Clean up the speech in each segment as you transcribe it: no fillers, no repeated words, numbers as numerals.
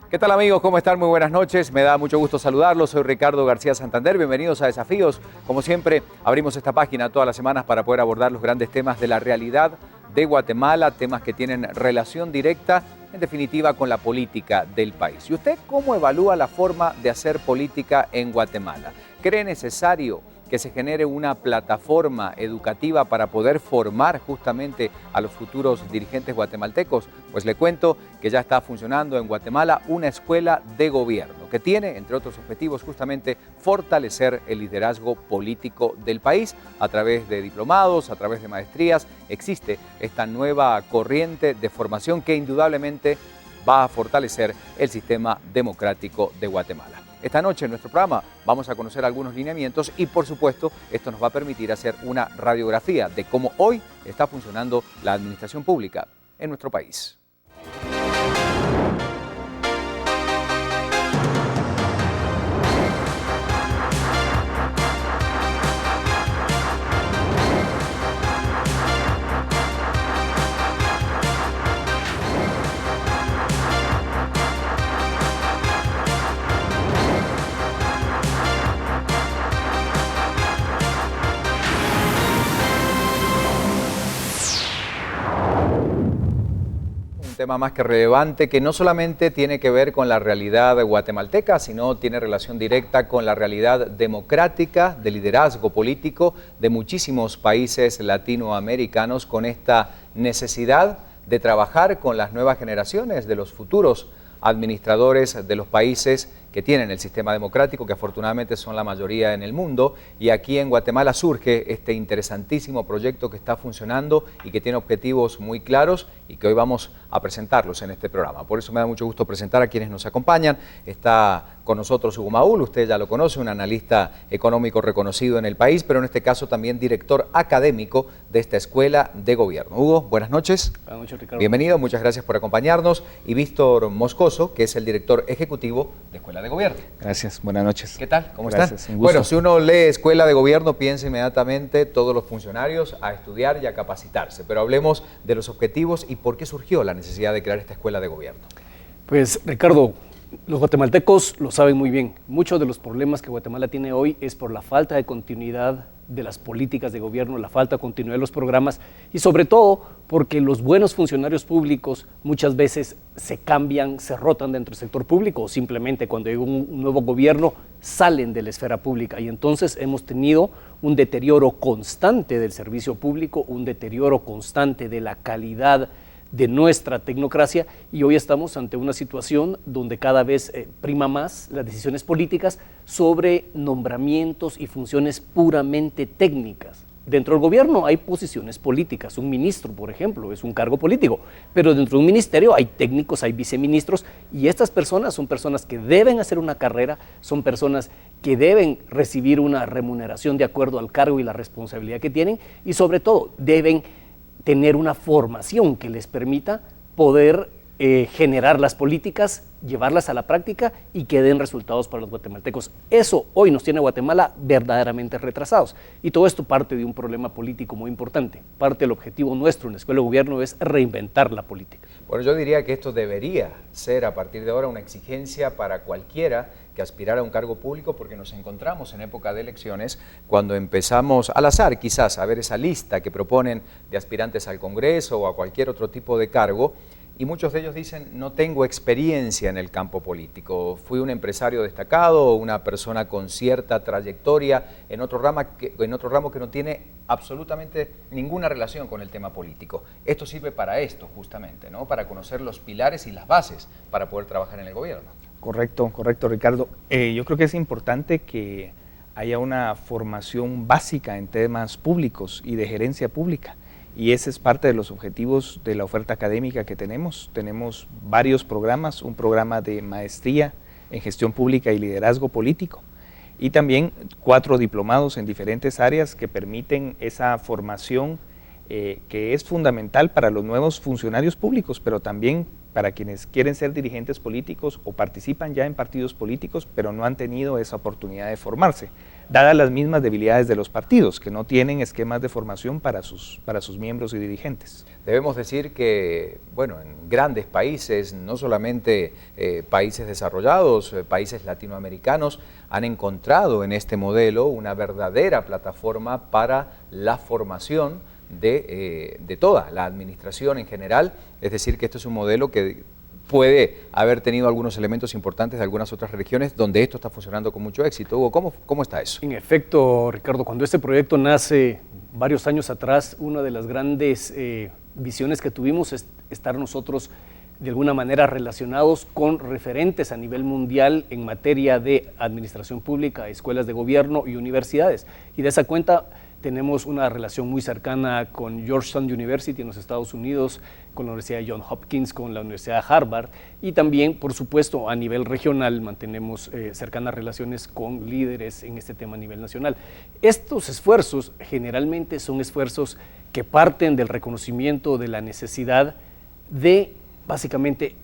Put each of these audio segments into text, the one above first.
¿Qué tal amigos? ¿Cómo están? Muy buenas noches. Me da mucho gusto saludarlos. Soy Ricardo García Santander. Bienvenidos a Desafíos. Como siempre, abrimos esta página todas las semanas para poder abordar los grandes temas de la realidad de Guatemala, temas que tienen relación directa, en definitiva, con la política del país. ¿Y usted cómo evalúa la forma de hacer política en Guatemala? ¿Cree necesario que se genere una plataforma educativa para poder formar justamente a los futuros dirigentes guatemaltecos? Pues le cuento que ya está funcionando en Guatemala una escuela de gobierno que tiene, entre otros objetivos, justamente fortalecer el liderazgo político del país a través de diplomados, a través de maestrías. Existe esta nueva corriente de formación que indudablemente va a fortalecer el sistema democrático de Guatemala. Esta noche en nuestro programa vamos a conocer algunos lineamientos y, por supuesto, esto nos va a permitir hacer una radiografía de cómo hoy está funcionando la administración pública en nuestro país. Tema más que relevante que no solamente tiene que ver con la realidad guatemalteca, sino tiene relación directa con la realidad democrática, de liderazgo político de muchísimos países latinoamericanos, con esta necesidad de trabajar con las nuevas generaciones de los futuros administradores de los países que tienen el sistema democrático, que afortunadamente son la mayoría en el mundo, y aquí en Guatemala surge este interesantísimo proyecto que está funcionando y que tiene objetivos muy claros y que hoy vamos a presentarlos en este programa. Por eso me da mucho gusto presentar a quienes nos acompañan. Está con nosotros Hugo Maúl, usted ya lo conoce, un analista económico reconocido en el país, pero en este caso también director académico de esta escuela de gobierno. Hugo, buenas noches. Buenas noches, Ricardo. Bienvenido, muchas gracias por acompañarnos. Y Víctor Moscoso, que es el director ejecutivo de Escuela de Gobierno. Gracias, buenas noches. ¿Qué tal? ¿Cómo Gracias, están? un gusto. Bueno, si uno lee Escuela de Gobierno, piensa inmediatamente todos los funcionarios a estudiar y a capacitarse. Pero hablemos de los objetivos y por qué surgió la necesidad de crear esta Escuela de Gobierno. Pues, Ricardo, los guatemaltecos lo saben muy bien. Muchos de los problemas que Guatemala tiene hoy es por la falta de continuidad de las políticas de gobierno, la falta de continuidad de los programas y sobre todo porque los buenos funcionarios públicos muchas veces se cambian, se rotan dentro del sector público o simplemente cuando llega un nuevo gobierno salen de la esfera pública y entonces hemos tenido un deterioro constante del servicio público, un deterioro constante de la calidad de nuestra tecnocracia y hoy estamos ante una situación donde cada vez prima más las decisiones políticas sobre nombramientos y funciones puramente técnicas. Dentro del gobierno hay posiciones políticas, un ministro, por ejemplo, es un cargo político, pero dentro de un ministerio hay técnicos, hay viceministros y estas personas son personas que deben hacer una carrera, son personas que deben recibir una remuneración de acuerdo al cargo y la responsabilidad que tienen y sobre todo deben tener una formación que les permita poder generar las políticas, llevarlas a la práctica y que den resultados para los guatemaltecos. Eso hoy nos tiene a Guatemala verdaderamente retrasados y todo esto parte de un problema político muy importante. Parte del objetivo nuestro en la Escuela de Gobierno es reinventar la política. Bueno, yo diría que esto debería ser a partir de ahora una exigencia para cualquiera que aspirara a un cargo público, porque nos encontramos en época de elecciones cuando empezamos al azar quizás a ver esa lista que proponen de aspirantes al Congreso o a cualquier otro tipo de cargo y muchos de ellos dicen no tengo experiencia en el campo político, fui un empresario destacado, una persona con cierta trayectoria en otro ramo que no tiene absolutamente ninguna relación con el tema político. Esto sirve para esto justamente, ¿no? Para conocer los pilares y las bases para poder trabajar en el gobierno. Correcto, Ricardo. Yo creo que es importante que haya una formación básica en temas públicos y de gerencia pública. Y ese es parte de los objetivos de la oferta académica que tenemos. Tenemos varios programas, un programa de maestría en gestión pública y liderazgo político y también 4 diplomados en diferentes áreas que permiten esa formación que es fundamental para los nuevos funcionarios públicos, pero también para quienes quieren ser dirigentes políticos o participan ya en partidos políticos, pero no han tenido esa oportunidad de formarse, dadas las mismas debilidades de los partidos, que no tienen esquemas de formación para sus miembros y dirigentes. Debemos decir que, bueno, en grandes países, no solamente países desarrollados, países latinoamericanos, han encontrado en este modelo una verdadera plataforma para la formación de toda la administración en general, es decir, que esto es un modelo que puede haber tenido algunos elementos importantes de algunas otras regiones donde esto está funcionando con mucho éxito. Hugo, ¿cómo está eso? En efecto, Ricardo, cuando este proyecto nace varios años atrás, una de las grandes visiones que tuvimos es estar nosotros de alguna manera relacionados con referentes a nivel mundial en materia de administración pública, escuelas de gobierno y universidades. Y de esa cuenta tenemos una relación muy cercana con Georgetown University en los Estados Unidos, con la Universidad de Johns Hopkins, con la Universidad de Harvard, y también, por supuesto, a nivel regional mantenemos cercanas relaciones con líderes en este tema a nivel nacional. Estos esfuerzos generalmente son esfuerzos que parten del reconocimiento de la necesidad de, básicamente,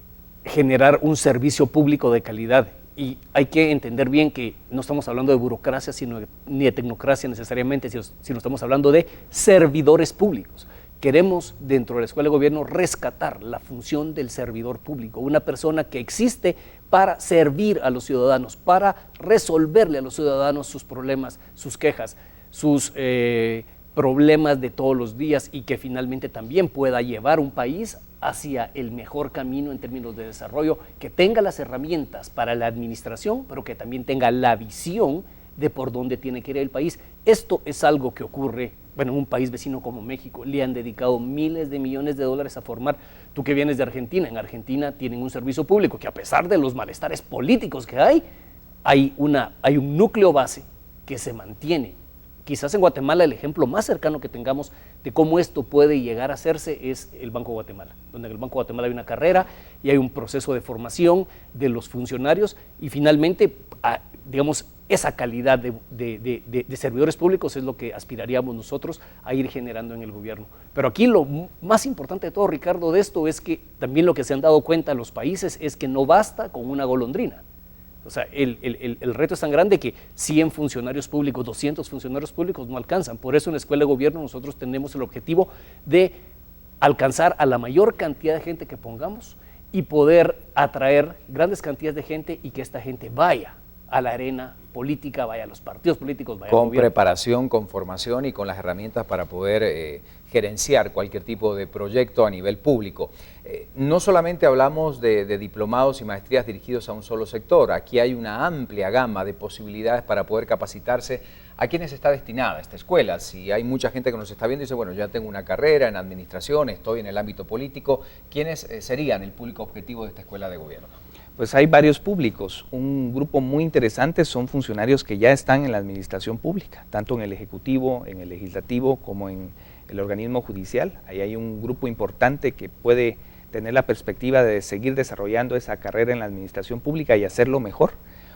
generar un servicio público de calidad. Y hay que entender bien que no estamos hablando de burocracia ni de tecnocracia necesariamente, sino estamos hablando de servidores públicos. Queremos dentro de la Escuela de Gobierno rescatar la función del servidor público, una persona que existe para servir a los ciudadanos, para resolverle a los ciudadanos sus problemas, sus quejas, sus problemas de todos los días, y que finalmente también pueda llevar un país hacia el mejor camino en términos de desarrollo, que tenga las herramientas para la administración, pero que también tenga la visión de por dónde tiene que ir el país. Esto es algo que ocurre, bueno, en un país vecino como México. Le han dedicado miles de millones de dólares a formar. Tú que vienes de Argentina, en Argentina tienen un servicio público que, a pesar de los malestares políticos que hay un núcleo base que se mantiene. Quizás en Guatemala el ejemplo más cercano que tengamos de cómo esto puede llegar a hacerse es el Banco de Guatemala, donde en el Banco de Guatemala hay una carrera y hay un proceso de formación de los funcionarios, y finalmente, digamos, esa calidad de servidores públicos es lo que aspiraríamos nosotros a ir generando en el gobierno. Pero aquí lo más importante de todo, Ricardo, de esto es que también lo que se han dado cuenta los países es que no basta con una golondrina. O sea, el reto es tan grande que 100 funcionarios públicos, 200 funcionarios públicos no alcanzan. Por eso en la Escuela de Gobierno nosotros tenemos el objetivo de alcanzar a la mayor cantidad de gente que pongamos y poder atraer grandes cantidades de gente, y que esta gente vaya a la arena política, vaya a los partidos políticos, vaya al gobierno. Con preparación, con formación y con las herramientas para poder gerenciar cualquier tipo de proyecto a nivel público. No solamente hablamos de diplomados y maestrías dirigidos a un solo sector, aquí hay una amplia gama de posibilidades para poder capacitarse. ¿A quiénes está destinada esta escuela? Si hay mucha gente que nos está viendo y dice, bueno, ya tengo una carrera en administración, estoy en el ámbito político, ¿quiénes serían el público objetivo de esta Escuela de Gobierno? Pues hay varios públicos. Un grupo muy interesante son funcionarios que ya están en la administración pública, tanto en el Ejecutivo, en el Legislativo, como en el organismo judicial. Ahí hay un grupo importante que puede tener la perspectiva de seguir desarrollando esa carrera en la administración pública y hacerlo mejor.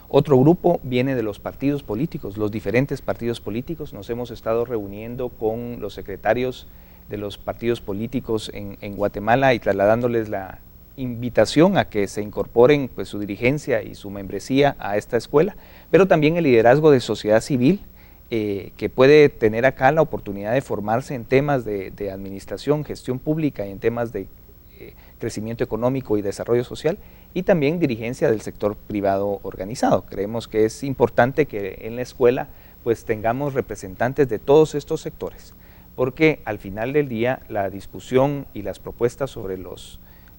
Otro grupo viene de los partidos políticos, los diferentes partidos políticos. Nos hemos estado reuniendo con los secretarios de los partidos políticos en Guatemala y trasladándoles la invitación a que se incorporen, pues, su dirigencia y su membresía a esta escuela, pero también el liderazgo de sociedad civil, que puede tener acá la oportunidad de formarse en temas de administración, gestión pública y en temas de crecimiento económico y desarrollo social, y también dirigencia del sector privado organizado. Creemos que es importante que en la escuela pues tengamos representantes de todos estos sectores, porque al final del día la discusión y las propuestas sobre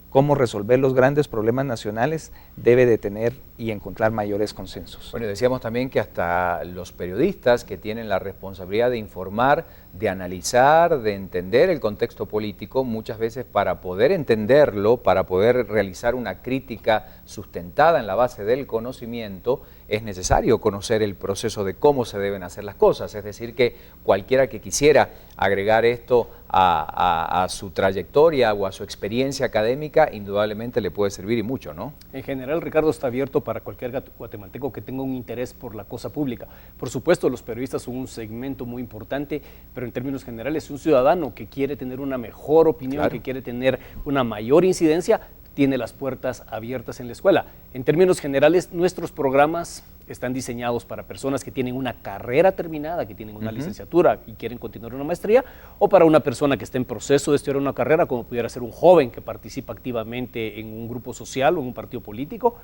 cómo resolver los grandes problemas nacionales debe de tener y encontrar mayores consensos. Bueno, decíamos también que hasta los periodistas que tienen la responsabilidad de informar, de analizar, de entender el contexto político, muchas veces para poder entenderlo, para poder realizar una crítica sustentada en la base del conocimiento, es necesario conocer el proceso de cómo se deben hacer las cosas. Es decir, que cualquiera que quisiera agregar esto a su trayectoria o a su experiencia académica, indudablemente le puede servir, y mucho, ¿no? En general, Ricardo, está abierto para cualquier guatemalteco que tenga un interés por la cosa pública. Por supuesto, los periodistas son un segmento muy importante, pero en términos generales, un ciudadano que quiere tener una mejor opinión, claro, que quiere tener una mayor incidencia, tiene las puertas abiertas en la escuela. En términos generales, nuestros programas están diseñados para personas que tienen una carrera terminada, que tienen una licenciatura y quieren continuar una maestría, o para una persona que está en proceso de estudiar una carrera, como pudiera ser un joven que participa activamente en un grupo social o en un partido político,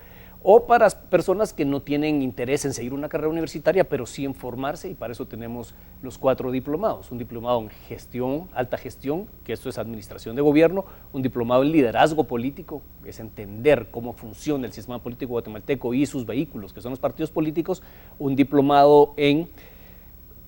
o para personas que no tienen interés en seguir una carrera universitaria, pero sí en formarse, y para eso tenemos los 4 diplomados. Un diplomado en gestión, alta gestión, que esto es administración de gobierno, un diplomado en liderazgo político, que es entender cómo funciona el sistema político guatemalteco y sus vehículos, que son los partidos políticos, un diplomado en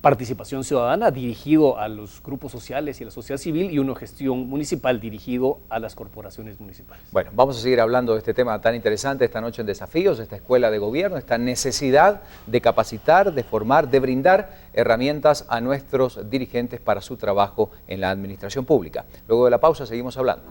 participación ciudadana dirigido a los grupos sociales y a la sociedad civil, y uno gestión municipal dirigido a las corporaciones municipales. Bueno, vamos a seguir hablando de este tema tan interesante esta noche en Desafíos, esta escuela de gobierno, esta necesidad de capacitar, de formar, de brindar herramientas a nuestros dirigentes para su trabajo en la administración pública. Luego de la pausa seguimos hablando.